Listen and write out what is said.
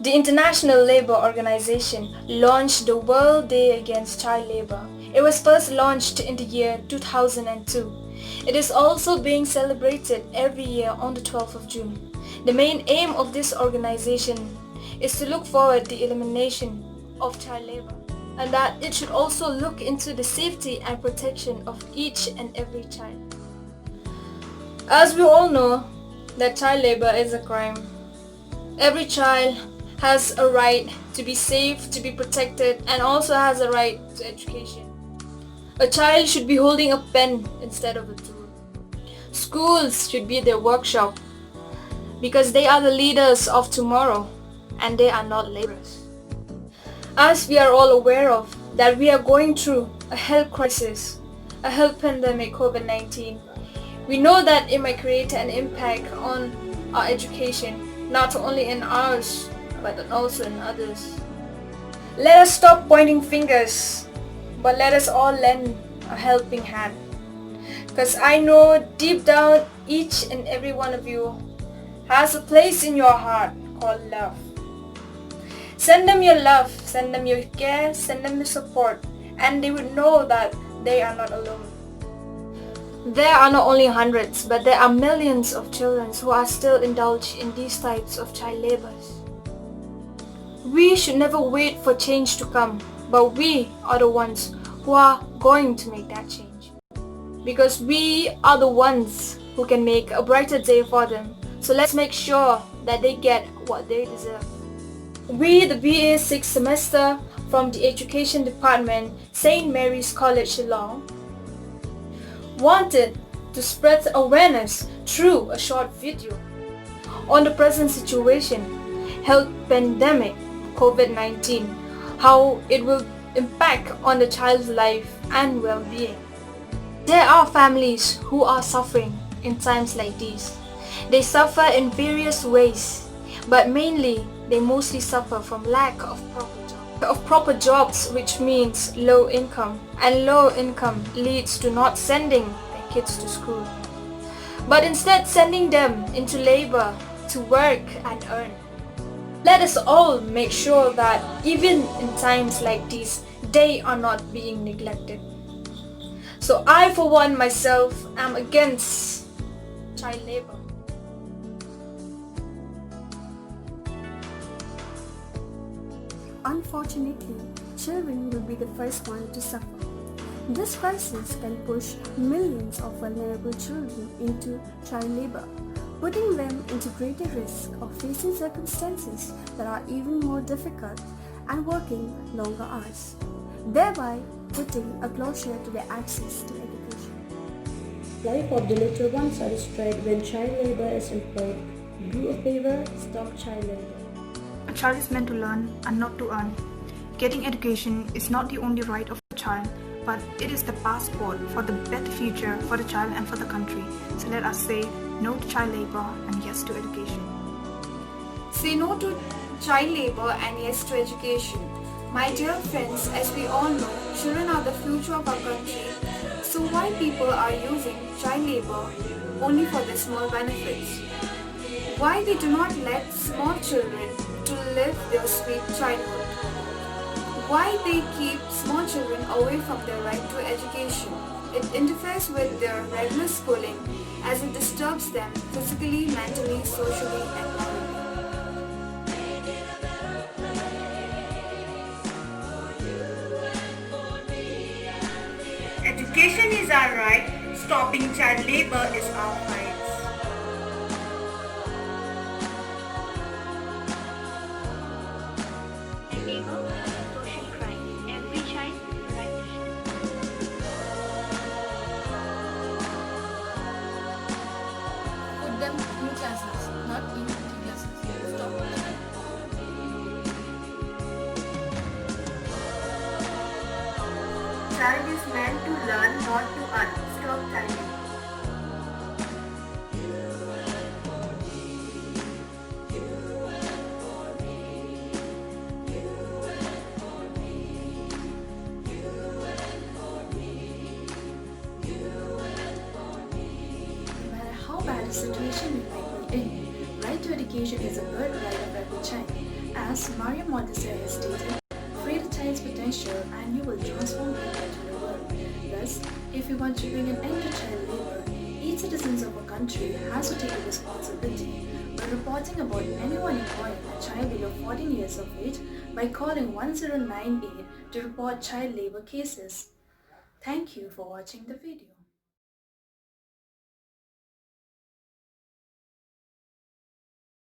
The International Labour Organization launched the World Day Against Child Labour. It was first launched in the year 2002. It is also being celebrated every year on the 12th of June. The main aim of this organization is to look forward the elimination of child labor, and that it should also look into the safety and protection of each and every child. As we all know, that child labor is a crime. Every child has a right to be safe, to be protected, and also has a right to education. A child should be holding a pen instead of a tool. Schools should be their workshop because they are the leaders of tomorrow and they are not laborers. As we are all aware of that we are going through a health crisis, a health pandemic COVID-19, we know that it might create an impact on our education, not only in ours, but also in others. Let us stop pointing fingers, but let us all lend a helping hand. Because I know deep down each and every one of you has a place in your heart called love. Send them your love, send them your care, send them your support, and they would know that they are not alone. There are not only hundreds, but there are millions of children who are still indulged in these types of child labors. We should never wait for change to come, but we are the ones who are going to make that change. Because we are the ones who can make a brighter day for them. So let's make sure that they get what they deserve. We, the BA 6th semester from the Education Department, St. Mary's College, Shillong, wanted to spread awareness through a short video on the present situation, health pandemic, COVID-19, how it will impact on the child's life and well-being. There are families who are suffering in times like these. They suffer in various ways, but mainly they mostly suffer from lack of proper jobs, which means low income, and low income leads to not sending their kids to school, but instead sending them into labor to work and earn. Let us all make sure that even in times like these, they are not being neglected. So I, for one, myself, am against child labor. Unfortunately, children will be the first one to suffer. This crisis can push millions of vulnerable children into child labor, putting them into greater risk of facing circumstances that are even more difficult and working longer hours, thereby putting a closure to their access to education. Life of the little ones are destroyed when child labor is employed. Do a favor, stop child labor. A child is meant to learn and not to earn. Getting education is not the only right of a child, but it is the passport for the better future for the child and for the country. So let us say no to child labor and yes to education. Say no to child labor and yes to education. My dear friends, as we all know, children are the future of our country. So why people are using child labor only for their small benefits? Why we do not let small children to live their sweet childhood? Why they keep small children away from their right to education? It interferes with their regular schooling as it disturbs them physically, mentally, socially and morally. Education is our right, stopping child labor is our fight. Social crime. Every child right. Put them in classes, not in classes. Stop that. Child is meant to learn, not to earn. Stop child labor. No matter how bad a situation we might be in, right to education is a birthright of every child. As Mario Montessori has stated, free the child's potential and you will transform him into the world. Thus, if we want to bring an end to child labor, each citizen of a country has to take a responsibility by reporting about anyone employing a child below 14 years of age by calling 1098 to report child labor cases. Thank you for watching the video.